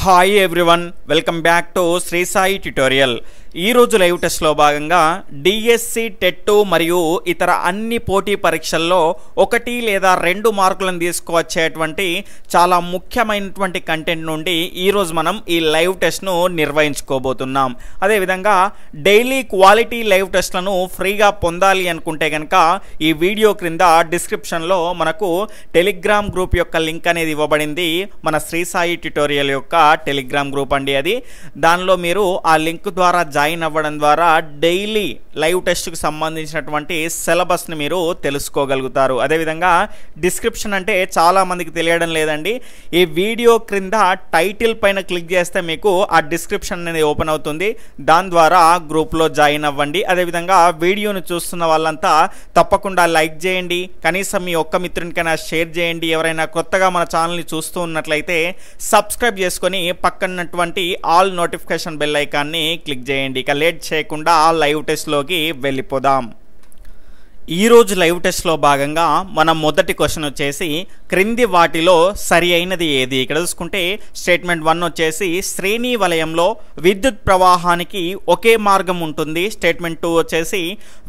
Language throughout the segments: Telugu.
Hi everyone, welcome back to Shri Sai tutorial. ఈ రోజు లైవ్ టెస్ట్లో భాగంగా డిఎస్సి టెట్ మరియు ఇతర అన్ని పోటీ పరీక్షల్లో 1 లేదా 2 మార్కులను తీసుకువచ్చేటువంటి చాలా ముఖ్యమైనటువంటి కంటెంట్ నుండి ఈరోజు మనం ఈ లైవ్ టెస్ట్ను నిర్వహించుకోబోతున్నాం. అదేవిధంగా డైలీ క్వాలిటీ లైవ్ టెస్ట్లను ఫ్రీగా పొందాలి అనుకుంటే కనుక ఈ వీడియో క్రింద డిస్క్రిప్షన్లో మనకు టెలిగ్రామ్ గ్రూప్ యొక్క లింక్ అనేది ఇవ్వబడింది. మన శ్రీ సాయి ట్యుటోరియల్ యొక్క టెలిగ్రామ్ గ్రూప్ అండి అది. దానిలో మీరు ఆ లింక్ ద్వారా జాయిన్ అవ్వడం ద్వారా డైలీ లైవ్ టెస్ట్కి సంబంధించినటువంటి సిలబస్ని మీరు తెలుసుకోగలుగుతారు. అదేవిధంగా డిస్క్రిప్షన్ అంటే చాలా మందికి తెలియడం లేదండి. ఈ వీడియో క్రింద టైటిల్ పైన క్లిక్ చేస్తే మీకు ఆ డిస్క్రిప్షన్ అనేది ఓపెన్ అవుతుంది. దాని ద్వారా గ్రూప్లో జాయిన్ అవ్వండి. అదేవిధంగా వీడియోను చూస్తున్న వాళ్ళంతా తప్పకుండా లైక్ చేయండి, కనీసం మీ ఒక్క మిత్రునికైనా షేర్ చేయండి. ఎవరైనా కొత్తగా మన ఛానల్ని చూస్తూ ఉన్నట్లయితే సబ్స్క్రైబ్ చేసుకొని పక్కనటువంటి ఆల్ నోటిఫికేషన్ బెల్ ఐకాన్ని క్లిక్ చేయండి. ఇక లేట్ చేయకుండా లైవ్ టెస్ట్లోకి వెళ్ళిపోదాం. ఈరోజు లైవ్ టెస్ట్లో భాగంగా మన మొదటి క్వశ్చన్ వచ్చేసి క్రింది వాటిలో సరి అయినది ఏది. ఇక్కడ చూసుకుంటే స్టేట్మెంట్ 1 వచ్చేసి శ్రేణి వలయంలో విద్యుత్ ప్రవాహానికి ఒకే మార్గం ఉంటుంది. స్టేట్మెంట్ 2 వచ్చేసి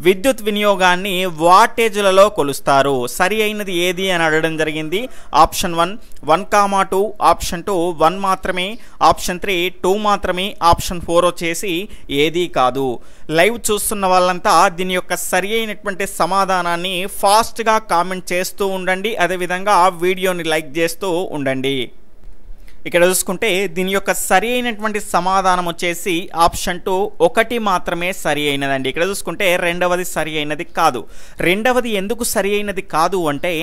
విద్యుత్ వినియోగాన్ని వాటేజ్లలో కొలుస్తారు. సరి అయినది ఏది అని అడగడం జరిగింది. ఆప్షన్ 1 1,2, ఆప్షన్ 2 1 మాత్రమే, ఆప్షన్ 3 2 మాత్రమే, ఆప్షన్ 4 వచ్చేసి ఏది కాదు. లైవ్ చూస్తున్న వాళ్ళంతా దీని యొక్క సరి అయినటువంటి సమాధానాన్ని ఫాస్ట్గా కామెంట్ చేస్తూ ఉండండి. అదేవిధంగా వీడియోని లైక్ చేస్తూ ఉండండి. ఇక్కడ చూసుకుంటే దీని యొక్క సరి అయినటువంటి సమాధానం వచ్చేసి ఆప్షన్ 2 1 మాత్రమే సరి అయినదండి. ఇక్కడ చూసుకుంటే రెండవది సరి అయినది కాదు. రెండవది ఎందుకు సరి అయినది కాదు అంటే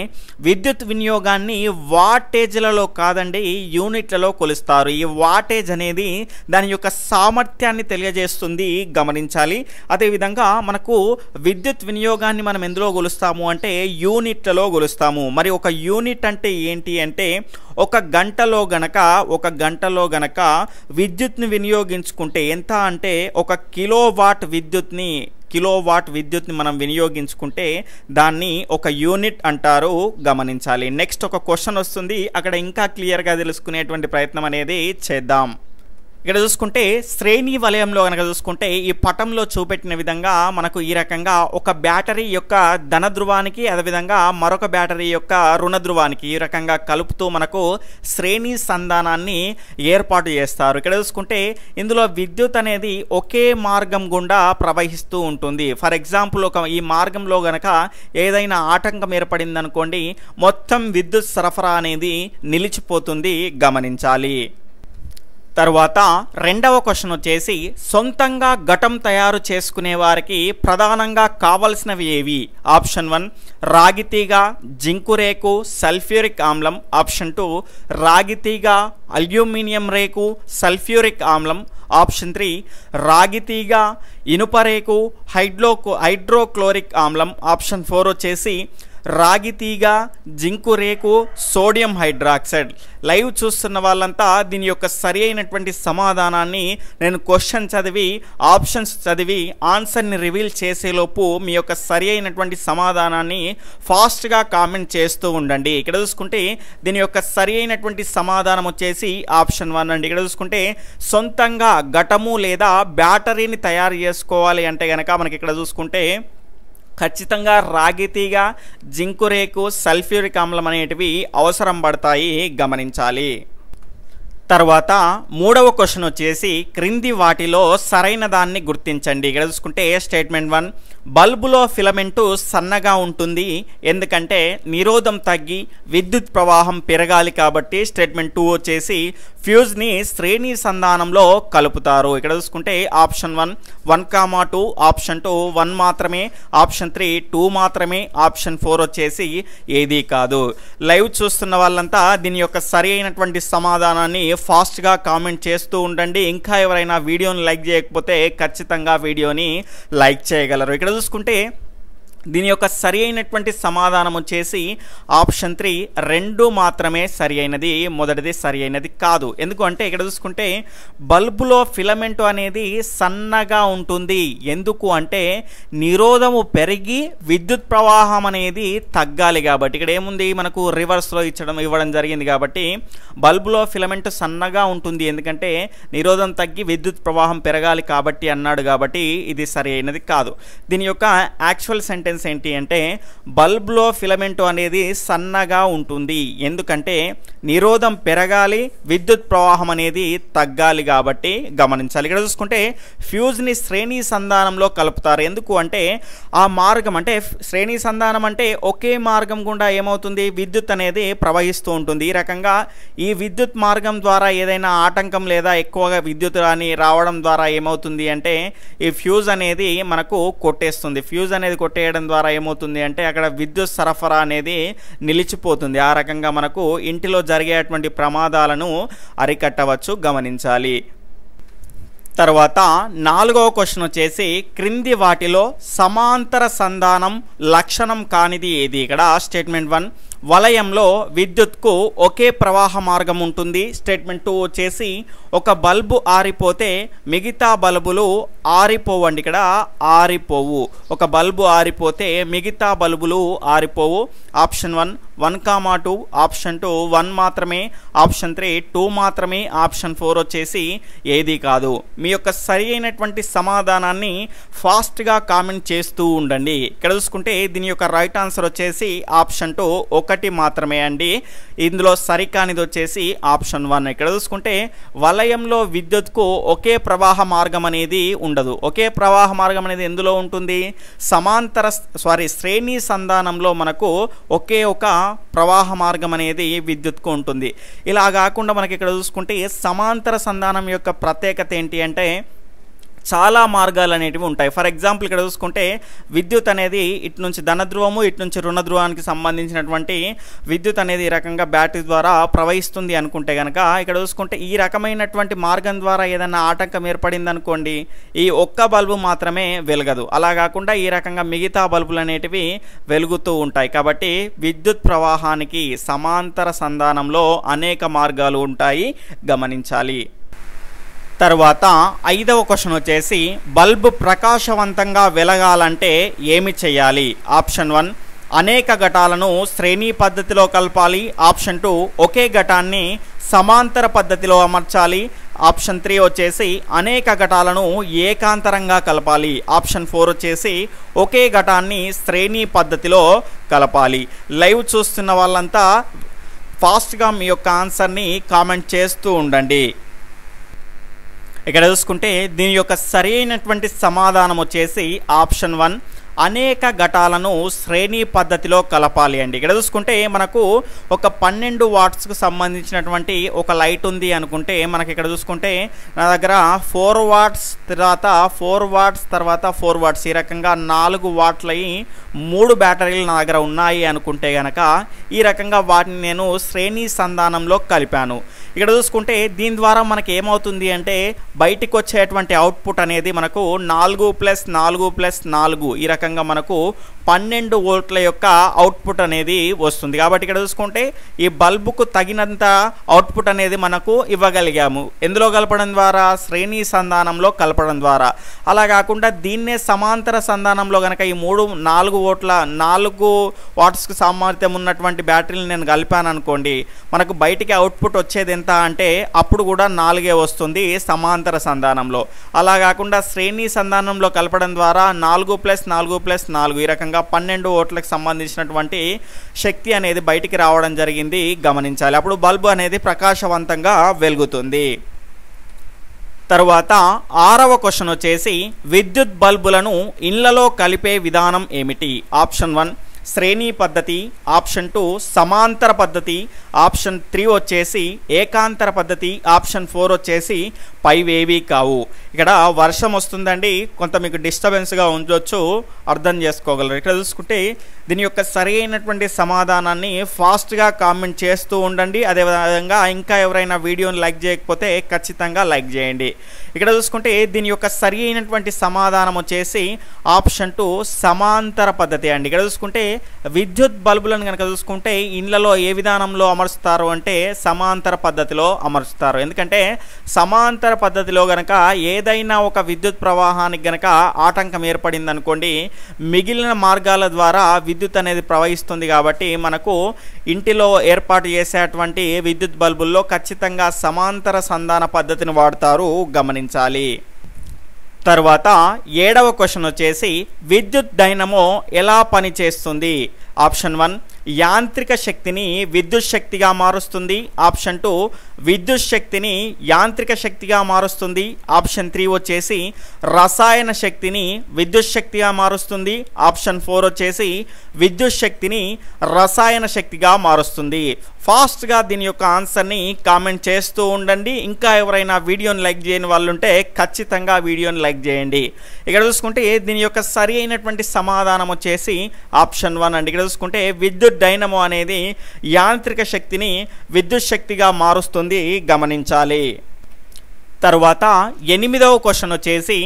విద్యుత్ వినియోగాన్ని వాటేజ్లలో కాదండి, యూనిట్లలో కొలుస్తారు. ఈ వాటేజ్ అనేది దాని యొక్క సామర్థ్యాన్ని తెలియజేస్తుంది, గమనించాలి. అదేవిధంగా మనకు విద్యుత్ వినియోగాన్ని మనం ఎందులో కొలుస్తాము అంటే యూనిట్లలో కొలుస్తాము. మరి ఒక యూనిట్ అంటే ఏంటి అంటే ఒక గంటలో గనక విద్యుత్ని వినియోగించుకుంటే ఎంత అంటే ఒక కిలోవాట్ విద్యుత్ని మనం వినియోగించుకుంటే దాన్ని ఒక యూనిట్ అంటారు, గమనించాలి. నెక్స్ట్ ఒక క్వశ్చన్ వస్తుంది, అక్కడ ఇంకా క్లియర్గా తెలుసుకునేటువంటి ప్రయత్నం అనేది చేద్దాం. ఇక్కడ చూసుకుంటే శ్రేణి వలయంలో కనుక చూసుకుంటే ఈ పటంలో చూపెట్టిన విధంగా మనకు ఈ రకంగా ఒక బ్యాటరీ యొక్క ధన ధ్రువానికి అదేవిధంగా మరొక బ్యాటరీ యొక్క రుణ ధ్రువానికి ఈ రకంగా కలుపుతూ మనకు శ్రేణి సంధానాన్ని ఏర్పాటు చేస్తారు. ఇక్కడ చూసుకుంటే ఇందులో విద్యుత్ అనేది ఒకే మార్గం గుండా ప్రవహిస్తూ ఉంటుంది. ఫర్ ఎగ్జాంపుల్ ఈ మార్గంలో గనక ఏదైనా ఆటంకం ఏర్పడింది అనుకోండి, మొత్తం విద్యుత్ సరఫరా అనేది నిలిచిపోతుంది, గమనించాలి. తర్వాత రెండవ క్వశ్చన్ వచ్చేసి సొంతంగా ఘటం తయారు చేసుకునే వారికి ప్రధానంగా కావలసినవి ఏవి. ఆప్షన్ 1 రాగితీగ, జింకు రేకు, సల్ఫ్యూరిక్ ఆమ్లం. ఆప్షన్ 2 రాగితీగ, అల్యూమినియం రేకు, సల్ఫ్యూరిక్ ఆమ్లం. ఆప్షన్ 3 రాగితీగ, ఇనుప రేకు, హైడ్రోక్లోరిక్ ఆమ్లం. ఆప్షన్ 4 వచ్చేసి రాగితీగ, జింకు రేకు, సోడియం హైడ్రాక్సైడ్. లైవ్ చూస్తున్న వాళ్ళంతా దీని యొక్క సరి అయినటువంటి సమాధానాన్ని నేను క్వశ్చన్ చదివి ఆప్షన్స్ చదివి ఆన్సర్ని రివీల్ చేసేలోపు మీ యొక్క సరి అయినటువంటి సమాధానాన్ని ఫాస్ట్గా కామెంట్ చేస్తూ ఉండండి. ఇక్కడ చూసుకుంటే దీని యొక్క సరి అయినటువంటి సమాధానం వచ్చేసి ఆప్షన్ 1 అండి. ఇక్కడ చూసుకుంటే సొంతంగా ఘటము లేదా బ్యాటరీని తయారు చేసుకోవాలి అంటే కనుక మనకి ఇక్కడ చూసుకుంటే ఖచ్చితంగా రాగితీగ, జింకు రేకు, సల్ఫ్యూరిక్ ఆమ్లం అనేటివి అవసరం పడతాయి, గమనించాలి. తర్వాత మూడవ క్వశ్చన్ వచ్చేసి క్రింది వాటిలో సరైన దాన్ని గుర్తించండి. ఇక్కడ చూసుకుంటే స్టేట్మెంట్ 1 బల్బులో ఫిలమెంటు సన్నగా ఉంటుంది, ఎందుకంటే నిరోధం తగ్గి విద్యుత్ ప్రవాహం పెరగాలి కాబట్టి. స్టేట్మెంట్ 2 వచ్చేసి ఫ్యూజ్ని శ్రేణి సంధానంలో కలుపుతారు. ఇక్కడ చూసుకుంటే ఆప్షన్ 1 1,2, ఆప్షన్ 2 1 మాత్రమే, ఆప్షన్ 3 2 మాత్రమే, ఆప్షన్ 4 వచ్చేసి ఏది కాదు. లైవ్ చూస్తున్న వాళ్ళంతా దీని యొక్క సరి అయినటువంటి సమాధానాన్ని ఫాస్ట్గా కామెంట్ చేస్తూ ఉండండి. ఇంకా ఎవరైనా వీడియోని లైక్ చేయకపోతే ఖచ్చితంగా వీడియోని లైక్ చేయగలరు. ఇక్కడ చూసుకుంటే దీని యొక్క సరి అయినటువంటి సమాధానం వచ్చేసి ఆప్షన్ 3 2 మాత్రమే సరి అయినది, మొదటిది సరి అయినది కాదు. ఎందుకు అంటే ఇక్కడ చూసుకుంటే బల్బులో ఫిలమెంట్ అనేది సన్నగా ఉంటుంది. ఎందుకు అంటే నిరోధము పెరిగి విద్యుత్ ప్రవాహం అనేది తగ్గాలి కాబట్టి. ఇక్కడ ఏముంది మనకు రివర్స్లో ఇవ్వడం జరిగింది కాబట్టి బల్బులో ఫిలమెంట్ సన్నగా ఉంటుంది, ఎందుకంటే నిరోధం తగ్గి విద్యుత్ ప్రవాహం పెరగాలి కాబట్టి అన్నాడు, కాబట్టి ఇది సరి అయినది కాదు. దీని యొక్క యాక్చువల్ సెంటెన్స్ ఏంటి అంటే బల్బ్లో ఫిలమెంట్ అనేది సన్నగా ఉంటుంది, ఎందుకంటే నిరోధం పెరగాలి విద్యుత్ ప్రవాహం అనేది తగ్గాలి కాబట్టి గమనించాలి. ఇక్కడ చూసుకుంటే ఫ్యూజ్ని శ్రేణి సంధానంలో కలుపుతారు. ఎందుకు అంటే ఆ మార్గం అంటే శ్రేణి సంధానం అంటే ఒకే మార్గం గుండా ఏమవుతుంది విద్యుత్ అనేది ప్రవహిస్తూ ఉంటుంది. ఈ రకంగా ఈ విద్యుత్ మార్గం ద్వారా ఏదైనా ఆటంకం లేదా ఎక్కువగా విద్యుత్ అని రావడం ద్వారా ఏమవుతుంది అంటే ఈ ఫ్యూజ్ అనేది మనకు కొట్టేస్తుంది. ఫ్యూజ్ అనేది కొట్టేయడం ద్వారా ఏమవుతుంది అంటే అక్కడ విద్యుత్ సరఫరా అనేది నిలిచిపోతుంది. ఆ రకంగా మనకు ఇంటిలో జరిగేటువంటి ప్రమాదాలను అరికట్టవచ్చు, గమనించాలి. తర్వాత 4వ క్వశ్చన్ వచ్చేసి క్రింది వాటిలో సమాంతర సంధానం లక్షణం కానిది ఏది? ఇక్కడ స్టేట్మెంట్ 1 వలయంలో విద్యుత్కు ఒకే ప్రవాహ మార్గం ఉంటుంది. స్టేట్మెంట్ 2 వచ్చేసి ఒక బల్బు ఆరిపోతే మిగతా బల్బులు ఆరిపోవండి. ఇక్కడ ఆరిపోవు, ఒక బల్బు ఆరిపోతే మిగతా బల్బులు ఆరిపోవు. ఆప్షన్ 1, ఆప్షన్ 2 1 మాత్రమే, ఆప్షన్ 3 2 మాత్రమే, ఆప్షన్ 4 వచ్చేసి ఏది కాదు. మీ యొక్క సరి అయినటువంటి సమాధానాన్ని ఫాస్ట్గా కామెంట్ చేస్తూ ఉండండి. ఇక్కడ చూసుకుంటే దీని యొక్క రైట్ ఆన్సర్ వచ్చేసి ఆప్షన్ 2 1 మాత్రమే అండి. ఇందులో సరికానిది వచ్చేసి ఆప్షన్ 1. ఇక్కడ చూసుకుంటే వలయంలో విద్యుత్కు ఒకే ప్రవాహ మార్గం అనేది ఉండదు. ఒకే ప్రవాహ మార్గం అనేది ఎందులో ఉంటుంది? శ్రేణి సంధానంలో మనకు ఒకే ఒక ప్రవాహ మార్గం అనేది విద్యుత్కు ఉంటుంది. ఇలా కాకుండా మనకి ఇక్కడ చూసుకుంటే సమాంతర సంధానం యొక్క ప్రత్యేకత ఏంటి అంటే చాలా మార్గాలు అనేటివి ఉంటాయి. ఫర్ ఎగ్జాంపుల్ ఇక్కడ చూసుకుంటే విద్యుత్ అనేది ఇటు నుంచి ధన ధ్రువము ఇటు నుంచి రుణ ధ్రువానికి సంబంధించినటువంటి విద్యుత్ అనేది ఈ రకంగా బ్యాటరీ ద్వారా ప్రవహిస్తుంది అనుకుంటే కనుక ఇక్కడ చూసుకుంటే ఈ రకమైనటువంటి మార్గం ద్వారా ఏదైనా ఆటంకం ఏర్పడింది అనుకోండి, ఈ ఒక్క బల్బు మాత్రమే వెలగదు. అలా కాకుండా ఈ రకంగా మిగతా బల్బులు అనేటివి వెలుగుతూ ఉంటాయి. కాబట్టి విద్యుత్ ప్రవాహానికి సమాంతర సంధానంలో అనేక మార్గాలు ఉంటాయి, గమనించాలి. తర్వాత 5వ క్వశ్చన్ వచ్చేసి బల్బు ప్రకాశవంతంగా వెలగాలంటే ఏమి చేయాలి? ఆప్షన్ 1 అనేక ఘటాలను శ్రేణి పద్ధతిలో కలపాలి. ఆప్షన్ 2 ఒకే ఘటాన్ని సమాంతర పద్ధతిలో అమర్చాలి. ఆప్షన్ 3 వచ్చేసి అనేక ఘటాలను ఏకాంతరంగా కలపాలి. ఆప్షన్ 4 వచ్చేసి ఒకే ఘటాన్ని శ్రేణి పద్ధతిలో కలపాలి. లైవ్ చూస్తున్న వాళ్ళంతా ఫాస్ట్గా మీ యొక్క ఆన్సర్ని కామెంట్ చేస్తూ ఉండండి. ఇక్కడ చూసుకుంటే దీని యొక్క సరైనటువంటి సమాధానం వచ్చేసి ఆప్షన్ 1 అనేక ఘటాలను శ్రేణి పద్ధతిలో కలపాలి అండి. ఇక్కడ చూసుకుంటే మనకు ఒక 12 వాట్స్కు సంబంధించినటువంటి ఒక లైట్ ఉంది అనుకుంటే మనకి ఇక్కడ చూసుకుంటే నా దగ్గర 4 వాట్స్ తర్వాత 4 వాట్స్ తర్వాత 4 వాట్స్ ఈ రకంగా 4 వాట్లయి 3 బ్యాటరీలు నా దగ్గర ఉన్నాయి అనుకుంటే కనుక ఈ రకంగా వాటిని నేను శ్రేణి సంధానంలో కలిపాను. ఇక్కడ చూసుకుంటే దీని ద్వారా మనకి ఏమవుతుంది అంటే బయటికి వచ్చేటువంటి అవుట్పుట్ అనేది మనకు 4+4+4 ఈ రకంగా మనకు 12 వోల్ట్ల యొక్క అవుట్పుట్ అనేది వస్తుంది. కాబట్టి ఇక్కడ చూసుకుంటే ఈ బల్బుకు తగినంత అవుట్పుట్ అనేది మనకు ఇవ్వగలిగాము. ఎందులో కలపడం ద్వారా? శ్రేణి సంధానంలో కలపడం ద్వారా. అలా కాకుండా దీన్నే సమాంతర సంధానంలో కనుక ఈ 4 వాట్స్కు సామర్థ్యం ఉన్నటువంటి బ్యాటరీని నేను కలిపాను అనుకోండి, మనకు బయటికి అవుట్పుట్ వచ్చేది ఎంత అంటే అప్పుడు కూడా 4 వస్తుంది సమాంతర సంధానంలో. అలా కాకుండా శ్రేణి సంధానంలో కలపడం ద్వారా 4+4+4 ఈ రకంగా 12 వోల్ట్లకు సంబంధించినటువంటి శక్తి అనేది బయటికి రావడం జరిగింది, గమనించాలి. అప్పుడు బల్బు అనేది ప్రకాశవంతంగా వెలుగుతుంది. తరువాత 6వ క్వశ్చన్ వచ్చేసి విద్యుత్ బల్బులను ఇళ్లలో కలిపే విధానం ఏమిటి? ఆప్షన్ 1 శ్రేణి పద్ధతి, ఆప్షన్ 2 సమాంతర పద్ధతి, ఆప్షన్ 3 వచ్చేసి ఏకాంతర పద్ధతి, ఆప్షన్ 4 వచ్చేసి పైవేవి కావు. ఇక్కడ వర్షం వస్తుందండి, కొంత మీకు డిస్టర్బెన్స్గా ఉండొచ్చు, అర్థం చేసుకోగలరు. ఇక్కడ చూసుకుంటే దీని యొక్క సరైనటువంటి సమాధానాన్ని ఫాస్ట్గా కామెంట్ చేస్తూ ఉండండి. అదేవిధంగా ఇంకా ఎవరైనా వీడియోని లైక్ చేయకపోతే ఖచ్చితంగా లైక్ చేయండి. ఇక్కడ చూసుకుంటే దీని యొక్క సరి అయినటువంటి సమాధానం వచ్చేసి ఆప్షన్ 2 సమాంతర పద్ధతి అండి. ఇక్కడ చూసుకుంటే విద్యుత్ బల్బులను కనుక చూసుకుంటే ఇళ్లలో ఏ విధానంలో అమర్చుతారు అంటే సమాంతర పద్ధతిలో అమర్చుతారు. ఎందుకంటే సమాంతర పద్ధతిలో గనక ఏదైనా ఒక విద్యుత్ ప్రవాహానికి గనక ఆటంకం ఏర్పడింది అనుకోండి, మిగిలిన మార్గాల ద్వారా విద్యుత్ అనేది ప్రవహిస్తుంది. కాబట్టి మనకు ఇంటిలో ఏర్పాటు చేసేటువంటి విద్యుత్ బల్బుల్లో ఖచ్చితంగా సమాంతర సంధాన పద్ధతిని వాడతారు, గమనించాలి. తర్వాత 7వ క్వశ్చన్ వచ్చేసి విద్యుత్ డైనమో ఎలా పనిచేస్తుంది? ఆప్షన్ 1 యాంత్రిక శక్తిని విద్యుత్ శక్తిగా మారుస్తుంది, ఆప్షన్ 2 విద్యుత్ శక్తిని యాంత్రిక శక్తిగా మారుస్తుంది, ఆప్షన్ 3 వచ్చేసి రసాయన శక్తిని విద్యుత్ శక్తిగా మారుస్తుంది, ఆప్షన్ 4 వచ్చేసి విద్యుత్ శక్తిని రసాయన శక్తిగా మారుస్తుంది. ఫాస్ట్గా దీని యొక్క ఆన్సర్ని కామెంట్ చేస్తూ ఉండండి. ఇంకా ఎవరైనా వీడియోని లైక్ చేయని వాళ్ళు ఉంటే ఖచ్చితంగా వీడియోని లైక్ చేయండి. ఇక్కడ చూసుకుంటే దీని యొక్క సరి అయినటువంటి సమాధానం వచ్చేసి ఆప్షన్ 1 అండి. ఇక్కడ చూసుకుంటే విద్యుత్ డైనమో అనేది యాంత్రిక శక్తిని విద్యుత్ శక్తిగా మారుస్తుంది, గమనించాలి. తరువాత 8వ క్వశ్చన్ వచ్చేసి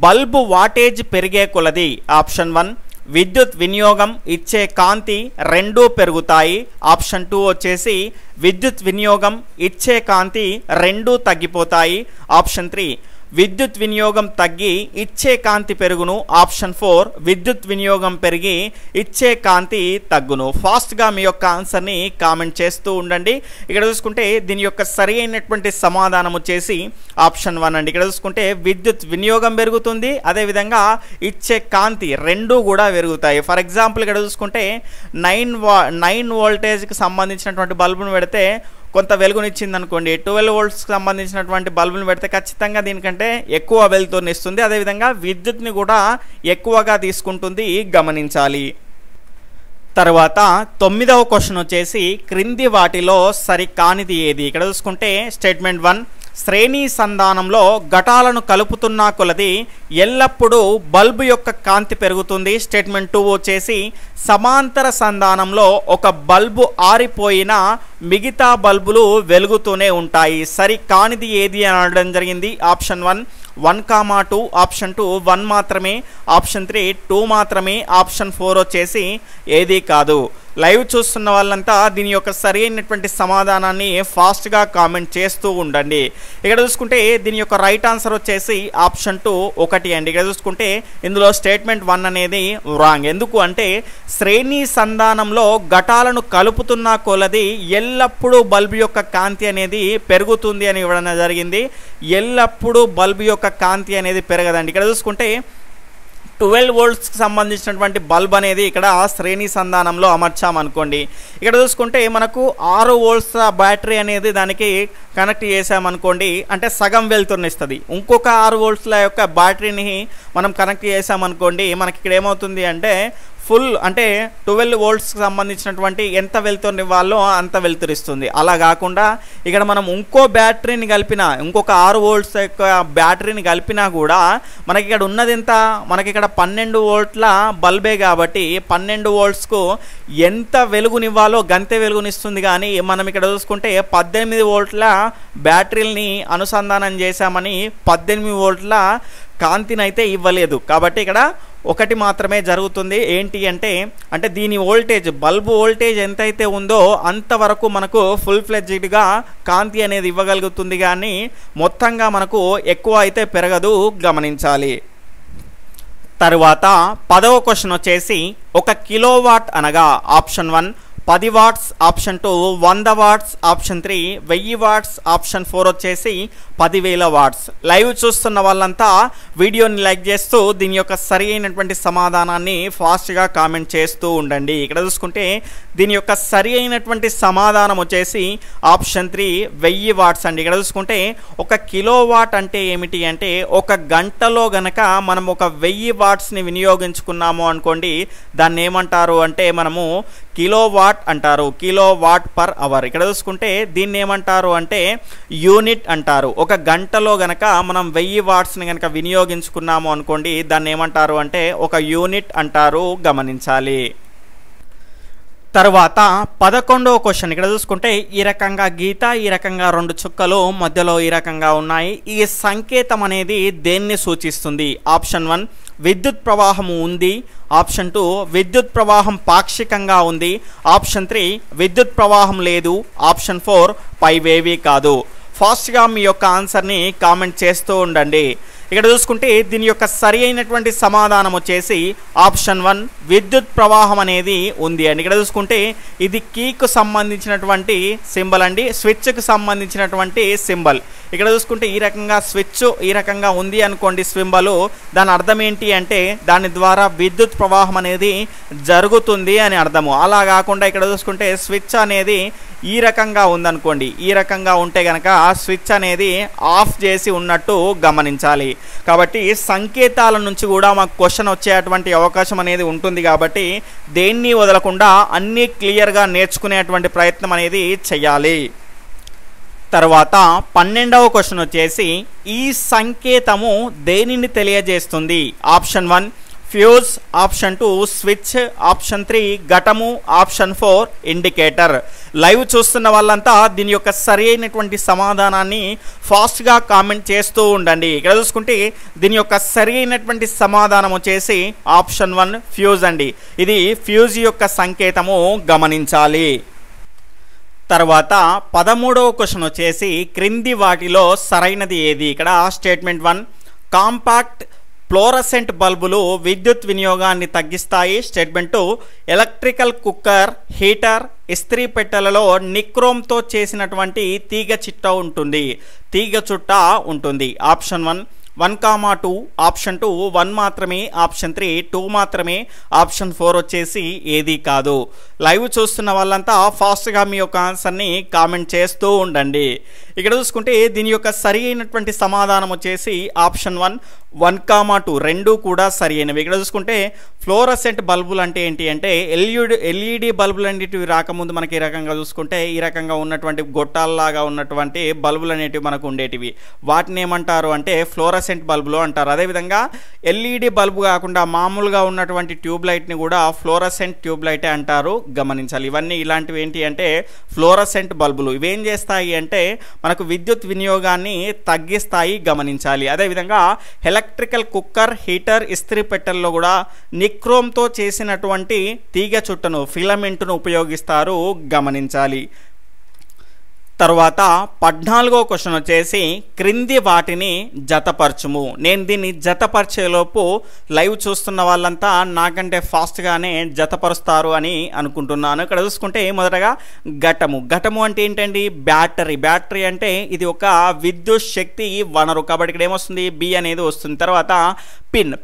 బల్బు వాటేజ్ పెరిగే కొలది ఆప్షన్ 1 విద్యుత్ వినియోగం ఇచ్చే కాంతి రెండూ పెరుగుతాయి, ఆప్షన్ 2 వచ్చేసి విద్యుత్ వినియోగం ఇచ్చే కాంతి రెండూ తగ్గిపోతాయి, ఆప్షన్ 3 విద్యుత్ వినియోగం తగ్గి ఇచ్చే కాంతి పెరుగును, ఆప్షన్ 4 విద్యుత్ వినియోగం పెరిగి ఇచ్చే కాంతి తగ్గును. ఫాస్ట్గా మీ యొక్క ఆన్సర్ని కామెంట్ చేస్తూ ఉండండి. ఇక్కడ చూసుకుంటే దీని యొక్క సరి అయినటువంటి సమాధానం వచ్చేసి ఆప్షన్ 1 అండి. ఇక్కడ చూసుకుంటే విద్యుత్ వినియోగం పెరుగుతుంది, అదేవిధంగా ఇచ్చే కాంతి రెండూ కూడా పెరుగుతాయి. ఫర్ ఎగ్జాంపుల్ ఇక్కడ చూసుకుంటే 9 వోల్టేజ్కి సంబంధించినటువంటి బల్బును పెడితే కొంత వెలుగునిచ్చింది అనుకోండి, 12 వోల్ట్స్కి సంబంధించినటువంటి బల్బును పెడితే ఖచ్చితంగా దీనికంటే ఎక్కువ వెలుతురునిస్తుంది, అదేవిధంగా విద్యుత్ని కూడా ఎక్కువగా తీసుకుంటుంది, గమనించాలి. తర్వాత 9వ క్వశ్చన్ వచ్చేసి క్రింది వాటిలో సరికానిది ఏది? ఇక్కడ చూసుకుంటే స్టేట్మెంట్ 1 శ్రేణి సంధానంలో ఘటాలను కలుపుతున్న కొలది ఎల్లప్పుడూ బల్బు యొక్క కాంతి పెరుగుతుంది. స్టేట్మెంట్ 2 వచ్చేసి సమాంతర సంధానంలో ఒక బల్బు ఆరిపోయినా మిగతా బల్బులు వెలుగుతూనే ఉంటాయి. సరికానిది ఏది అని అడగడం జరిగింది. ఆప్షన్ 1 1, 2, ఆప్షన్ 2 1 మాత్రమే, ఆప్షన్ 3 2 మాత్రమే, ఆప్షన్ 4 వచ్చేసి ఏది కాదు. లైవ్ చూస్తున్న వాళ్ళంతా దీని యొక్క సరైనటువంటి సమాధానాన్ని ఫాస్ట్గా కామెంట్ చేస్తూ ఉండండి. ఇక్కడ చూసుకుంటే దీని యొక్క రైట్ ఆన్సర్ వచ్చేసి ఆప్షన్ 2 1 అండి. ఇక్కడ చూసుకుంటే ఇందులో స్టేట్మెంట్ 1 అనేది రాంగ్. ఎందుకు అంటే శ్రేణి సంధానంలో ఘటాలను కలుపుతున్న కొలది ఎల్లప్పుడూ బల్బు యొక్క కాంతి అనేది పెరుగుతుంది అని ఇవ్వడం జరిగింది. ఎల్లప్పుడూ బల్బు యొక్క కాంతి అనేది పెరగదండి. ఇక్కడ చూసుకుంటే 12 వోల్ట్స్కి సంబంధించినటువంటి బల్బ్ అనేది ఇక్కడ శ్రేణి సంధానంలో అమర్చామనుకోండి, ఇక్కడ చూసుకుంటే మనకు 6 వోల్ట్స్ బ్యాటరీ అనేది దానికి కనెక్ట్ చేసామనుకోండి, అంటే సగం వెలుతురునిస్తుంది. ఇంకొక 6 వోల్ట్స్ల యొక్క బ్యాటరీని మనం కనెక్ట్ చేసామనుకోండి, మనకి ఇక్కడ ఏమవుతుంది అంటే ఫుల్ అంటే 12 వోల్ట్స్కి సంబంధించినటువంటి ఎంత వెలుతురుని ఇవ్వాలో అంత వెలుతురిస్తుంది. అలా కాకుండా ఇక్కడ మనం ఇంకో బ్యాటరీని కలిపినా, ఇంకొక 6 వోల్ట్స్ యొక్క బ్యాటరీని కలిపినా కూడా మనకి ఇక్కడ ఉన్నది ఎంత, మనకి ఇక్కడ 12 వోల్ట్ల బల్బే కాబట్టి 12 వోల్ట్స్కు ఎంత వెలుగునివ్వాలో గంతే వెలుగునిస్తుంది. కానీ మనం ఇక్కడ చూసుకుంటే 18 వోల్ట్ల బ్యాటరీని అనుసంధానం చేశామని 18 వోల్ట్ల కాంతిని అయితే ఇవ్వలేదు. కాబట్టి ఇక్కడ 1 మాత్రమే జరుగుతుంది. ఏంటి అంటే దీని వోల్టేజ్, బల్బు వోల్టేజ్ ఎంతైతే ఉందో అంతవరకు మనకు ఫుల్ ఫ్లెడ్జ్డ్గా కాంతి అనేది ఇవ్వగలుగుతుంది, కానీ మొత్తంగా మనకు ఎక్కువ అయితే పెరగదు, గమనించాలి. తరువాత 10వ క్వశ్చన్ వచ్చేసి 1 కిలోవాట్ అనగా option 1 10 watts, option 2 100 watts, option 3 1000 watts, option 4 వచ్చేసి 10,000 వాట్స్. లైవ్ చూస్తున్న వాళ్ళంతా వీడియోని లైక్ చేస్తూ దీని యొక్క సరి అయినటువంటి సమాధానాన్ని ఫాస్ట్గా కామెంట్ చేస్తూ ఉండండి. ఇక్కడ చూసుకుంటే దీని యొక్క సరి అయినటువంటి సమాధానం వచ్చేసి ఆప్షన్ 3 1000 వాట్స్ అండి. ఇక్కడ చూసుకుంటే 1 కిలోవాట్ అంటే ఏమిటి అంటే ఒక గంటలో గనక మనం 1000 వాట్స్ని వినియోగించుకున్నాము అనుకోండి, దాన్ని ఏమంటారు అంటే మనము కిలోవాట్ అంటారు, కిలోవాట్ పర్ అవర్. ఇక్కడ చూసుకుంటే దీన్ని ఏమంటారు అంటే యూనిట్ అంటారు. ఒక గంటలో గనక మనం 1000 వాట్స్ని గనక వినియోగించుకున్నాము అనుకోండి, దాన్ని ఏమంటారు అంటే ఒక యూనిట్ అంటారు, గమనించాలి. తర్వాత 11వ క్వశ్చన్ ఇక్కడ చూసుకుంటే ఈ రకంగా గీత, ఈ రకంగా 2 చుక్కలు మధ్యలో ఈ రకంగా ఉన్నాయి. ఈ సంకేతం అనేది దేన్ని సూచిస్తుంది? ఆప్షన్ 1 విద్యుత్ ప్రవాహం ఉంది, ఆప్షన్ 2 విద్యుత్ ప్రవాహం పాక్షికంగా ఉంది, ఆప్షన్ 3 విద్యుత్ ప్రవాహం లేదు, ఆప్షన్ 4 పైవేవీ కాదు. ఫాస్ట్గా మీ యొక్క ఆన్సర్ని కామెంట్ చేస్తూ ఉండండి. ఇక్కడ చూసుకుంటే దీని యొక్క సరి అయినటువంటి సమాధానం వచ్చేసి ఆప్షన్ 1 విద్యుత్ ప్రవాహం అనేది ఉంది అండి. ఇక్కడ చూసుకుంటే ఇది కీకు సంబంధించినటువంటి సింబల్ అండి, స్విచ్కి సంబంధించినటువంటి సింబల్. ఇక్కడ చూసుకుంటే ఈ రకంగా స్విచ్ ఈ రకంగా ఉంది అనుకోండి సింబల్, దాని అర్థం ఏంటి అంటే దాని ద్వారా విద్యుత్ ప్రవాహం అనేది జరుగుతుంది అని అర్థము. అలా కాకుండా ఇక్కడ చూసుకుంటే స్విచ్ అనేది ఈ రకంగా ఉందనుకోండి, ఈ రకంగా ఉంటే కనుక స్విచ్ అనేది ఆఫ్ చేసి ఉన్నట్టు గమనించాలి. కాబట్టి సంకేతాల నుంచి కూడా మాకు క్వశ్చన్ వచ్చేటువంటి అవకాశం అనేది ఉంటుంది. కాబట్టి దేన్ని వదలకుండా అన్నీ క్లియర్గా నేర్చుకునేటువంటి ప్రయత్నం అనేది చేయాలి. తర్వాత 12వ క్వశ్చన్ వచ్చేసి ఈ సంకేతము దేనిని తెలియజేస్తుంది? Option 1 fuse, option 2 switch, option 3 ఘటము, ఆప్షన్ 4 ఇండికేటర్. లైవ్ చూస్తున్న వాళ్ళంతా దీని యొక్క సరి అయినటువంటి సమాధానాన్ని ఫాస్ట్గా కామెంట్ చేస్తూ ఉండండి. ఇక్కడ చూసుకుంటే దీని యొక్క సరి అయినటువంటి సమాధానం వచ్చేసి ఆప్షన్ 1 ఫ్యూజ్ అండి. ఇది ఫ్యూజ్ యొక్క సంకేతము, గమనించాలి. తర్వాత 13వ క్వశ్చన్ వచ్చేసి క్రింది వాటిలో సరైనది ఏది? ఇక్కడ స్టేట్మెంట్ 1 కాంపాక్ట్ ఫ్లోరసెంట్ బల్బులు విద్యుత్ వినియోగాన్ని తగ్గిస్తాయి. స్టేట్మెంట్ 2 ఎలక్ట్రికల్ కుక్కర్, హీటర్, ఇస్త్రీ పెట్టెలలో నిక్రోమ్తో చేసినటువంటి తీగ చుట్ట ఉంటుంది. ఆప్షన్ 1, 2, ఆప్షన్ 2 1 మాత్రమే, ఆప్షన్ 3 2 మాత్రమే, ఆప్షన్ 4 వచ్చేసి ఏది కాదు. లైవ్ చూస్తున్న వాళ్ళంతా ఫాస్ట్గా మీ యొక్క ఆన్సర్ని కామెంట్ చేస్తూ ఉండండి. ఇక్కడ చూసుకుంటే దీని యొక్క సరి అయినటువంటి సమాధానం వచ్చేసి ఆప్షన్ 1, 1, 2 రెండు కూడా సరి అయినవి. ఇక్కడ చూసుకుంటే ఫ్లోరసెంట్ బల్బులు అంటే ఏంటి అంటే ఎల్ఈడి బల్బులు అనేటివి రాకముందు మనకి ఈ రకంగా చూసుకుంటే ఈ రకంగా ఉన్నటువంటి గొట్టాల్లాగా ఉన్నటువంటి బల్బులు అనేటివి మనకు ఉండేటివి, వాటిని ఏమంటారు అంటే ఫ్లోరసెంట్ బల్బులు అంటారు. అదేవిధంగా ఎల్ఈడి బల్బు కాకుండా మామూలుగా ఉన్నటువంటి ట్యూబ్ లైట్ని కూడా ఫ్లోరసెంట్ ట్యూబ్ లైటే అంటారు, గమనించాలి. ఇవన్నీ ఇలాంటివి ఏంటి అంటే ఫ్లోరసెంట్ బల్బులు. ఇవేం చేస్తాయి అంటే మనకు విద్యుత్ వినియోగాన్ని తగ్గిస్తాయి, గమనించాలి. అదేవిధంగా ఎలక్ట్రికల్ కుక్కర్, హీటర్, ఇస్త్రీ పెట్టెల్లో కూడా నిక్రోమ్తో చేసినటువంటి తీగ చుట్టను, ఫిలమెంట్ను ఉపయోగిస్తారు, గమనించాలి. తర్వాత 14వ క్వశ్చన్ వచ్చేసి క్రింది వాటిని జతపరచుము. నేను దీన్ని జతపరిచేలోపు లైవ్ చూస్తున్న వాళ్ళంతా నాకంటే ఫాస్ట్గానే జతపరుస్తారు అని అనుకుంటున్నాను. ఇక్కడ చూసుకుంటే మొదటగా ఘటము అంటే ఏంటండి? బ్యాటరీ అంటే ఇది ఒక విద్యుత్ శక్తి వనరు, కాబట్టి ఇక్కడ ఏమొస్తుంది? బి అనేది వస్తుంది. తర్వాత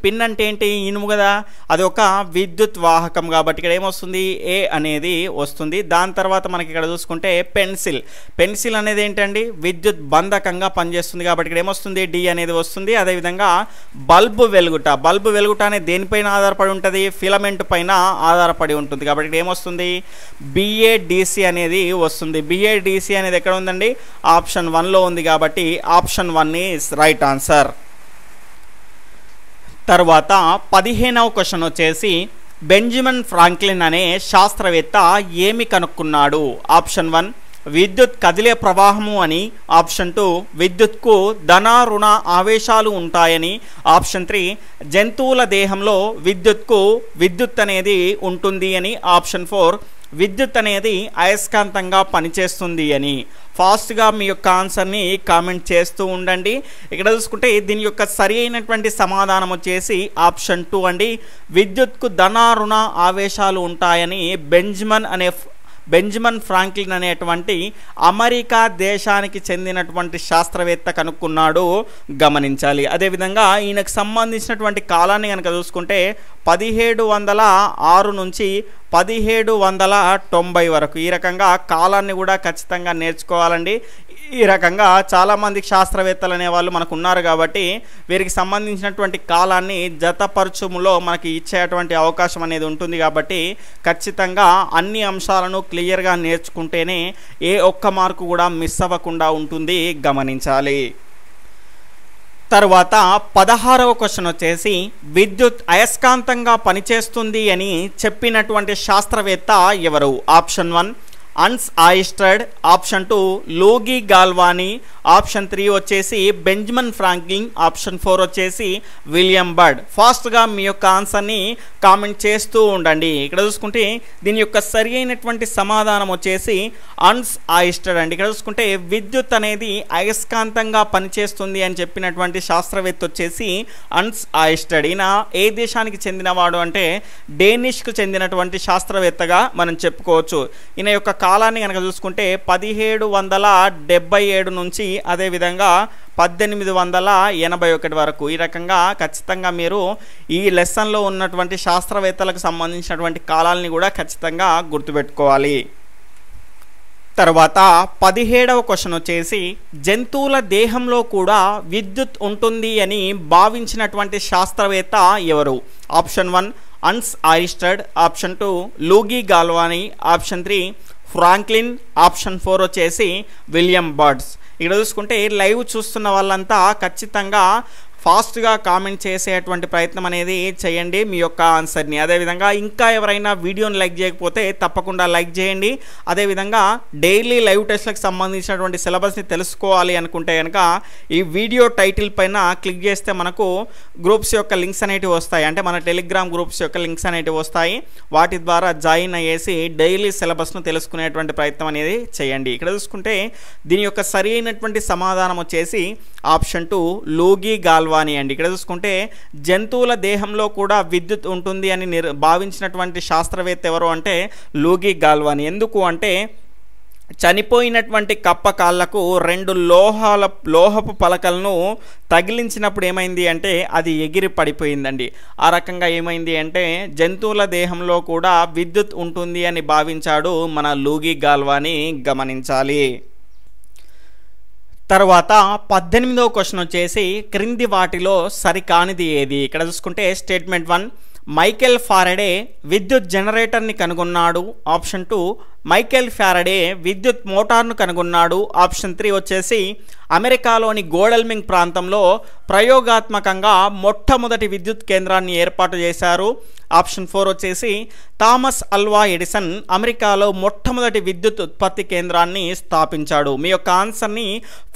పిన్ అంటే ఏంటి? ఇనుము కదా, అది ఒక విద్యుత్ వాహకం, కాబట్టి ఇక్కడ ఏమొస్తుంది? ఏ అనేది వస్తుంది. దాని తర్వాత మనకి ఇక్కడ చూసుకుంటే పెన్సిల్ అనేది ఏంటండి? విద్యుత్ బంధకంగా పనిచేస్తుంది, కాబట్టి ఇక్కడ ఏమొస్తుంది? డి అనేది వస్తుంది. అదేవిధంగా బల్బు వెలుగుట అనేది దేనిపైన ఆధారపడి ఉంటుంది? ఫిలమెంట్ పైన ఆధారపడి ఉంటుంది, కాబట్టి ఇక్కడ ఏమొస్తుంది? BADC అనేది వస్తుంది. BADC అనేది ఎక్కడ ఉందండి? ఆప్షన్ 1లో ఉంది, కాబట్టి ఆప్షన్ 1 ఈజ్ రైట్ ఆన్సర్. తర్వాత 15వ క్వశ్చన్ వచ్చేసి బెంజమిన్ ఫ్రాంక్లిన్ అనే శాస్త్రవేత్త ఏమి కనుక్కున్నాడు? ఆప్షన్ 1 విద్యుత్ కదిలే ప్రవాహము అని, ఆప్షన్ 2 విద్యుత్కు ధన రుణ ఆవేశాలు ఉంటాయని, ఆప్షన్ 3 జంతువుల దేహంలో విద్యుత్ అనేది ఉంటుంది అని, ఆప్షన్ 4 విద్యుత్ అనేది అయస్కాంతంగా పనిచేస్తుంది అని. ఫాస్ట్గా మీ యొక్క ఆన్సర్ని కామెంట్ చేస్తూ ఉండండి. ఇక్కడ చూసుకుంటే దీని యొక్క సరి అయినటువంటి సమాధానం వచ్చేసి ఆప్షన్ 2 అండి. విద్యుత్కు ధన రుణ ఆవేశాలు ఉంటాయని బెంజమిన్ ఫ్రాంక్లిన్ అనేటువంటి అమెరికా దేశానికి చెందినటువంటి శాస్త్రవేత్త కనుక్కున్నాడు, గమనించాలి. అదేవిధంగా ఈయనకు సంబంధించినటువంటి కాలాన్ని కనుక చూసుకుంటే 1706 నుంచి 1790 వరకు. ఈ రకంగా కాలాన్ని కూడా ఖచ్చితంగా నేర్చుకోవాలండి. ఈ రకంగా చాలామంది శాస్త్రవేత్తలు అనేవాళ్ళు మనకు ఉన్నారు కాబట్టి వీరికి సంబంధించినటువంటి కాలాన్ని జతపరచుములో మనకి ఇచ్చేటువంటి అవకాశం అనేది ఉంటుంది కాబట్టి ఖచ్చితంగా అన్ని అంశాలను క్లియర్గా నేర్చుకుంటేనే ఏ ఒక్క మార్కు కూడా మిస్ అవ్వకుండా ఉంటుంది, గమనించాలి. తర్వాత 16వ క్వశ్చన్ వచ్చేసి విద్యుత్ అయస్కాంతంగా పనిచేస్తుంది అని చెప్పినటువంటి శాస్త్రవేత్త ఎవరు? ఆప్షన్ 1 అన్స్ ఆయిస్టర్డ్, ఆప్షన్ 2 లూగి గాల్వానీ, ఆప్షన్ 3 వచ్చేసి బెంజమిన్ ఫ్రాంక్లిన్, ఆప్షన్ 4 వచ్చేసి విలియం బర్డ్. ఫాస్ట్గా మీ యొక్క ఆన్సర్ని కామెంట్ చేస్తూ ఉండండి. ఇక్కడ చూసుకుంటే దీని యొక్క సరి అయినటువంటి సమాధానం వచ్చేసి అన్స్ ఆయిస్టర్డ్ అండి. ఇక్కడ చూసుకుంటే విద్యుత్ అనేది అయస్కాంతంగా పనిచేస్తుంది అని చెప్పినటువంటి శాస్త్రవేత్త వచ్చేసి అన్స్ ఆయిస్టర్డ్. ఈయన ఏ దేశానికి చెందినవాడు అంటే డేనిష్కు చెందినటువంటి శాస్త్రవేత్తగా మనం చెప్పుకోవచ్చు. ఈయన యొక్క కాలాన్ని కనుక చూసుకుంటే 1777 నుంచి అదేవిధంగా 1881 వరకు. ఈ రకంగా ఖచ్చితంగా మీరు ఈ లెసన్లో ఉన్నటువంటి శాస్త్రవేత్తలకు సంబంధించినటువంటి కాలాలని కూడా ఖచ్చితంగా గుర్తుపెట్టుకోవాలి. తర్వాత 17వ క్వశ్చన్ వచ్చేసి జంతువుల దేహంలో కూడా విద్యుత్ ఉంటుంది అని భావించినటువంటి శాస్త్రవేత్త ఎవరు? ఆప్షన్ 1 అన్స్ ఆయిస్టర్డ్, option 2 Luigi Galvani, option 3 Franklin, option 4 వచ్చేసి విలియం బర్డ్స్. ఇక్కడ చూసుకుంటే లైవ్ చూస్తున్న వాళ్ళంతా ఖచ్చితంగా ఫాస్ట్గా కామెంట్ చేసేటువంటి ప్రయత్నం అనేది చేయండి మీ యొక్క ఆన్సర్ని. అదేవిధంగా ఇంకా ఎవరైనా వీడియోని లైక్ చేయకపోతే తప్పకుండా లైక్ చేయండి. అదేవిధంగా డైలీ లైవ్ టెస్ట్లకు సంబంధించినటువంటి సిలబస్ని తెలుసుకోవాలి అనుకుంటే కనుక ఈ వీడియో టైటిల్ పైన క్లిక్ చేస్తే మనకు గ్రూప్స్ యొక్క లింక్స్ అనేటివి వస్తాయి. అంటే మన టెలిగ్రామ్ గ్రూప్స్ యొక్క లింక్స్ అనేటివి వస్తాయి. వాటి ద్వారా జాయిన్ అయ్యేసి డైలీ సిలబస్ను తెలుసుకునేటువంటి ప్రయత్నం అనేది చేయండి. ఇక్కడ చూసుకుంటే దీని యొక్క సరి అయినటువంటి సమాధానం వచ్చేసి ఆప్షన్ 2 లూగి గాల్వానీ అండి. ఇక్కడ చూసుకుంటే జంతువుల దేహంలో కూడా విద్యుత్ ఉంటుంది అని భావించినటువంటి శాస్త్రవేత్త ఎవరు అంటే లూగి గాల్వానీ. ఎందుకు అంటే చనిపోయినటువంటి కప్ప కాళ్లకు 2 లోహపు పలకలను తగిలించినప్పుడు ఏమైంది అంటే అది ఎగిరి పడిపోయిందండి. ఆ రకంగా ఏమైంది అంటే జంతువుల దేహంలో కూడా విద్యుత్ ఉంటుంది అని భావించాడు మన లూగి గాల్వానీ, గమనించాలి. తర్వాత 18వ క్వశ్చన్ వచ్చేసి క్రింది వాటిలో సరికానిది ఏది? ఇక్కడ చూసుకుంటే స్టేట్మెంట్ 1 మైకెల్ ఫారడే విద్యుత్ జనరేటర్ని కనుగొన్నాడు, ఆప్షన్ 2 మైకెల్ ఫారడే విద్యుత్ మోటార్ను కనుగొన్నాడు, ఆప్షన్ 3 వచ్చేసి అమెరికాలోని గోడల్మింగ్ ప్రాంతంలో ప్రయోగాత్మకంగా మొట్టమొదటి విద్యుత్ కేంద్రాన్ని ఏర్పాటు చేశారు, ఆప్షన్ 4 వచ్చేసి థామస్ అల్వా ఎడిసన్ అమెరికాలో మొట్టమొదటి విద్యుత్ ఉత్పత్తి కేంద్రాన్ని స్థాపించాడు. మీ యొక్క ఆన్సర్ని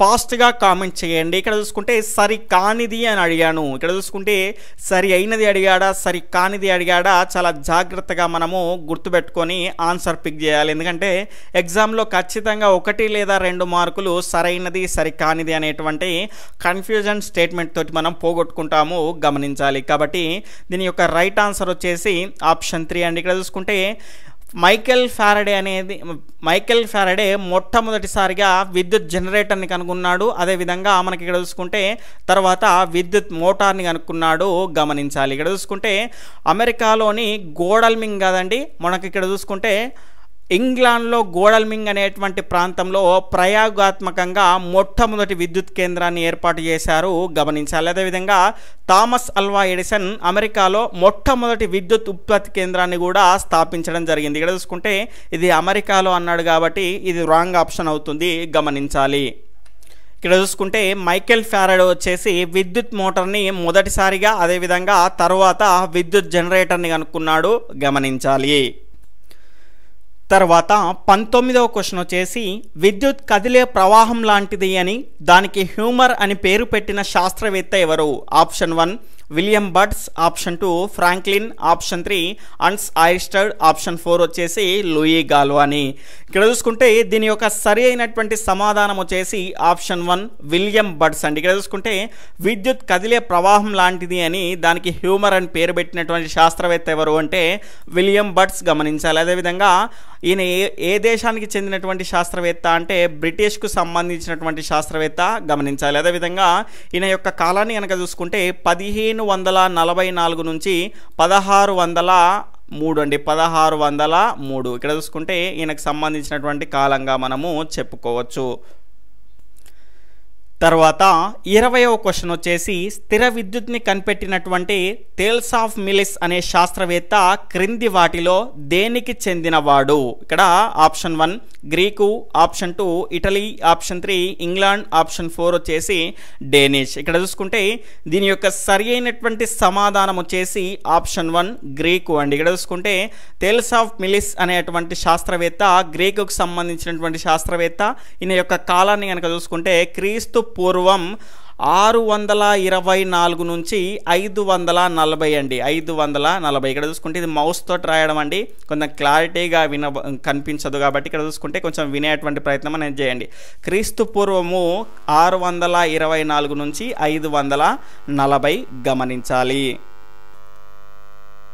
ఫాస్ట్గా కామెంట్ చేయండి. ఇక్కడ చూసుకుంటే సరి కానిది అని అడిగాను. ఇక్కడ చూసుకుంటే సరి అయినది అడిగాడా సరి కానిది అడిగాడా చాలా జాగ్రత్తగా మనము గుర్తుపెట్టుకొని ఆన్సర్ పిక్ చేయాలి. ఎందుకంటే ఎగ్జామ్లో ఖచ్చితంగా 1 లేదా 2 మార్కులు సరైనది సరి కానిది అనేటువంటి కన్ఫ్యూజన్ స్టేట్మెంట్ తోటి మనం పోగొట్టుకుంటాము, గమనించాలి. కాబట్టి దీని యొక్క రైట్ ఆన్సర్ వచ్చేసి ఆప్షన్ 3 అండి. ఇక్కడ చూసుకుంటే మైకెల్ ఫారడే మొట్టమొదటిసారిగా విద్యుత్ జనరేటర్ని కనుగొన్నాడు. అదేవిధంగా మనకి ఇక్కడ చూసుకుంటే తర్వాత విద్యుత్ మోటార్ని కనుక్కున్నాడు, గమనించాలి. ఇక్కడ చూసుకుంటే అమెరికాలోని గోడల్మింగ్ కాదండి, మనకి ఇక్కడ చూసుకుంటే ఇంగ్లాండ్లో గోడల్మింగ్ అనేటువంటి ప్రాంతంలో ప్రయోగాత్మకంగా మొట్టమొదటి విద్యుత్ కేంద్రాన్ని ఏర్పాటు చేశారు, గమనించాలి. అదేవిధంగా థామస్ అల్వా ఎడిసన్ అమెరికాలో మొట్టమొదటి విద్యుత్ ఉత్పత్తి కేంద్రాన్ని కూడా స్థాపించడం జరిగింది. ఇక్కడ చూసుకుంటే ఇది అమెరికాలో అన్నాడు కాబట్టి ఇది రాంగ్ ఆప్షన్ అవుతుంది, గమనించాలి. ఇక్కడ చూసుకుంటే మైకెల్ ఫారడే వచ్చేసి విద్యుత్ మోటార్ని మొదటిసారిగా అదేవిధంగా తర్వాత విద్యుత్ జనరేటర్ని కనుక్కున్నాడు, గమనించాలి. తర్వాత 19వ క్వశ్చన్ వచ్చేసి విద్యుత్ కదిలే ప్రవాహం లాంటిది అని దానికి హ్యూమర్ అని పేరు పెట్టిన శాస్త్రవేత్త ఎవరు? Option 1 William Birds, option 2 Franklin, option 3 Hans Oersted, option 4 వచ్చేసి లూయి గాల్వాని. ఇక్కడ చూసుకుంటే దీని యొక్క సరి అయినటువంటి సమాధానం వచ్చేసి ఆప్షన్ 1 విలియం బర్డ్స్ అండి. ఇక్కడ చూసుకుంటే విద్యుత్ కదిలే ప్రవాహం లాంటిది అని దానికి హ్యూమర్ అని పేరు పెట్టినటువంటి శాస్త్రవేత్త ఎవరు అంటే విలియం బర్డ్స్, గమనించాలి. అదేవిధంగా ఈయన ఏ దేశానికి చెందినటువంటి శాస్త్రవేత్త అంటే బ్రిటిష్కు సంబంధించినటువంటి శాస్త్రవేత్త, గమనించాలి. అదేవిధంగా ఈయన యొక్క కాలాన్ని కనుక చూసుకుంటే 1544 నుంచి 1603 అండి, 1603. ఇక్కడ చూసుకుంటే ఈయనకు సంబంధించినటువంటి కాలంగా మనము చెప్పుకోవచ్చు. తర్వాత 20వ క్వశ్చన్ వచ్చేసి స్థిర విద్యుత్ని కనిపెట్టినటువంటి థేల్స్ ఆఫ్ మిలిస్ అనే శాస్త్రవేత్త క్రింది వాటిలో దేనికి చెందినవాడు? ఇక్కడ option 1 Greek, option 2 Italy, option 3 England, option 4 వచ్చేసి డేనిష్. ఇక్కడ చూసుకుంటే దీని యొక్క సరి అయినటువంటి సమాధానం వచ్చేసి ఆప్షన్ 1 గ్రీకు అండి. ఇక్కడ చూసుకుంటే థేల్స్ ఆఫ్ మిలిస్ అనేటువంటి శాస్త్రవేత్త గ్రీకుకు సంబంధించినటువంటి శాస్త్రవేత్త. ఈయన యొక్క కాలాన్ని కనుక చూసుకుంటే క్రీస్తు పూర్వం 624 నుంచి 540 అండి, 540. ఇక్కడ చూసుకుంటే ఇది మౌస్ తోటి రాయడం అండి, కొంచెం క్లారిటీగా కనిపించదు కాబట్టి ఇక్కడ చూసుకుంటే కొంచెం వినేటువంటి ప్రయత్నం అనేది చేయండి. క్రీస్తు పూర్వము 624 నుంచి 540, గమనించాలి.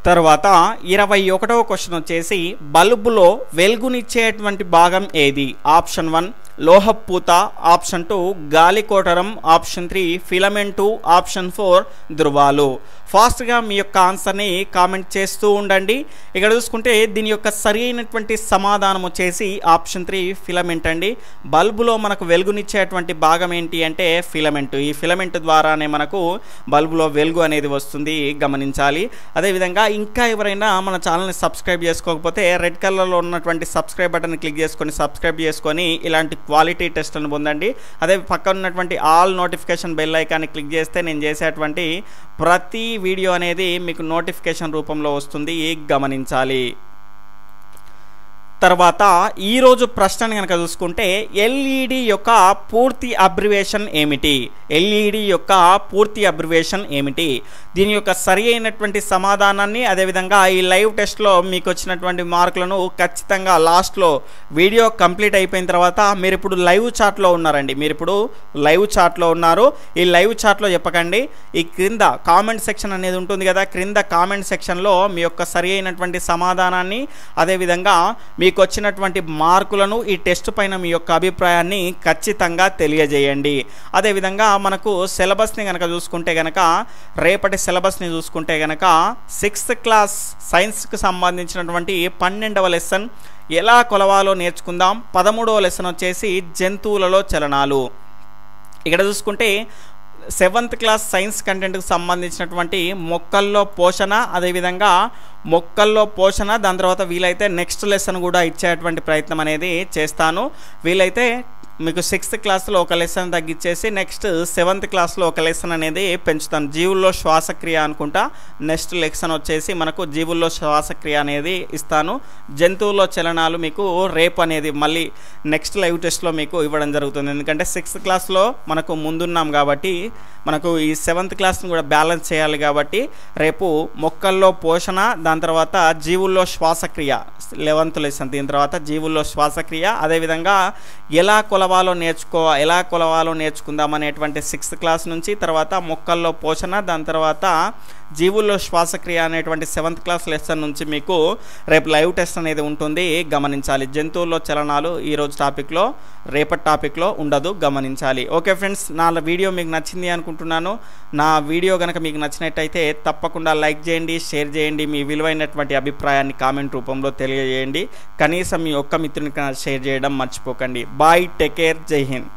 తర్వాత 21వ క్వశ్చన్ వచ్చేసి బల్బులో వెలుగునిచ్చేటువంటి భాగం ఏది? ఆప్షన్ 1 లోహపూత, ఆప్షన్ 2 గాలికోటరం, ఆప్షన్ 3 ఫిలమెంటు, ఆప్షన్ 4 ధృవాలు. ఫాస్ట్గా మీ యొక్క ఆన్సర్ని కామెంట్ చేస్తూ ఉండండి. ఇక్కడ చూసుకుంటే దీని యొక్క సరి అయినటువంటి సమాధానం వచ్చేసి ఆప్షన్ 3 ఫిలమెంట్ అండి. బల్బులో మనకు వెలుగునిచ్చేటువంటి భాగం ఏంటి అంటే ఫిలమెంట్. ఈ ఫిలమెంట్ ద్వారానే మనకు బల్బులో వెలుగు అనేది వస్తుంది, గమనించాలి. అదేవిధంగా ఇంకా ఎవరైనా మన ఛానల్ని సబ్స్క్రైబ్ చేసుకోకపోతే రెడ్ కలర్లో ఉన్నటువంటి సబ్స్క్రైబ్ బటన్ క్లిక్ చేసుకొని సబ్స్క్రైబ్ చేసుకొని ఇలాంటి క్వాలిటీ టెస్ట్లను పొందండి. అదే పక్కన ఉన్నటువంటి ఆల్ నోటిఫికేషన్ బెల్ ఐకాన్ని క్లిక్ చేస్తే నేను చేసేటువంటి ప్రతి వీడియో అనేది మీకు నోటిఫికేషన్ రూపంలో వస్తుంది, గమనించాలి. తర్వాత ఈరోజు ప్రశ్నను కనుక చూసుకుంటే ఎల్ఈడి యొక్క పూర్తి అబ్రివేషన్ ఏమిటి? ఎల్ఈడి యొక్క పూర్తి అబ్రివేషన్ ఏమిటి? దీని యొక్క సరి అయినటువంటి సమాధానాన్ని అదేవిధంగా ఈ లైవ్ టెస్ట్లో మీకు వచ్చినటువంటి మార్కులను ఖచ్చితంగా లాస్ట్లో వీడియో కంప్లీట్ అయిపోయిన తర్వాత మీరు ఇప్పుడు లైవ్ చాట్లో ఉన్నారండి, మీరు ఇప్పుడు లైవ్ చాట్లో ఉన్నారు. ఈ లైవ్ చాట్లో చెప్పకండి, ఈ క్రింద కామెంట్ సెక్షన్ అనేది ఉంటుంది కదా, క్రింద కామెంట్ సెక్షన్లో మీ యొక్క సరి అయినటువంటి సమాధానాన్ని అదేవిధంగా మీకు వచ్చినటువంటి మార్కులను ఈ టెస్ట్ పైన మీ యొక్క అభిప్రాయాన్ని ఖచ్చితంగా తెలియజేయండి. అదేవిధంగా మనకు సిలబస్ని కనుక చూసుకుంటే కనుక రేపటి సిలబస్ని చూసుకుంటే కనుక 6th క్లాస్ సైన్స్కి సంబంధించినటువంటి 12వ లెసన్ ఎలా కొలవాలో నేర్చుకుందాం. 13వ లెసన్ వచ్చేసి జంతువులలో చలనాలు. ఇక్కడ చూసుకుంటే 7th క్లాస్ సైన్స్ కంటెంట్కి సంబంధించినటువంటి మొక్కల్లో పోషణ, అదేవిధంగా మొక్కల్లో పోషణ, దాని తర్వాత వీలైతే నెక్స్ట్ లెసన్ కూడా ఇచ్చేటువంటి ప్రయత్నం అనేది చేస్తాను. వీలైతే మీకు 6th క్లాస్లో ఒక లెసన్ తగ్గించేసి నెక్స్ట్ 7th క్లాస్లో ఒక లెసన్ అనేది పెంచుతాను. జీవుల్లో శ్వాసక్రియ అనుకుంటా నెక్స్ట్ లెసన్ వచ్చేసి మనకు జీవుల్లో శ్వాసక్రియ అనేది ఇస్తాను. జంతువుల్లో చలనాలు మీకు రేపు అనేది మళ్ళీ నెక్స్ట్ లైవ్ టెస్ట్లో మీకు ఇవ్వడం జరుగుతుంది. ఎందుకంటే 6th క్లాస్లో మనకు ముందున్నాం కాబట్టి మనకు ఈ 7th క్లాస్ని కూడా బ్యాలెన్స్ చేయాలి కాబట్టి రేపు మొక్కల్లో పోషణ, దాని తర్వాత జీవుల్లో శ్వాసక్రియ 11th లెసన్, దీని తర్వాత జీవుల్లో శ్వాసక్రియ, అదేవిధంగా ఎలా కొలవాలో నేర్చుకుందాం అనేటువంటి 6th క్లాస్ నుంచి, తర్వాత మొక్కల్లో పోషణ, దాని తర్వాత జీవుల్లో శ్వాసక్రియ అనేటువంటి 7th క్లాస్ లెసన్ నుంచి మీకు రేపు లైవ్ టెస్ట్ అనేది ఉంటుంది, గమనించాలి. జంతువుల్లో చలనాలు ఈరోజు టాపిక్లో, రేపటి టాపిక్లో ఉండదు, గమనించాలి. ఓకే ఫ్రెండ్స్, నా వీడియో మీకు నచ్చింది అనుకుంటున్నాను. నా వీడియో కనుక మీకు నచ్చినట్టయితే తప్పకుండా లైక్ చేయండి, షేర్ చేయండి, మీ విలువైనటువంటి అభిప్రాయాన్ని కామెంట్ రూపంలో తెలియజేయండి. కనీసం మీ ఒక్క మిత్రునికి షేర్ చేయడం మర్చిపోకండి. బాయ్, టేక్ కేర్, జై హింద్.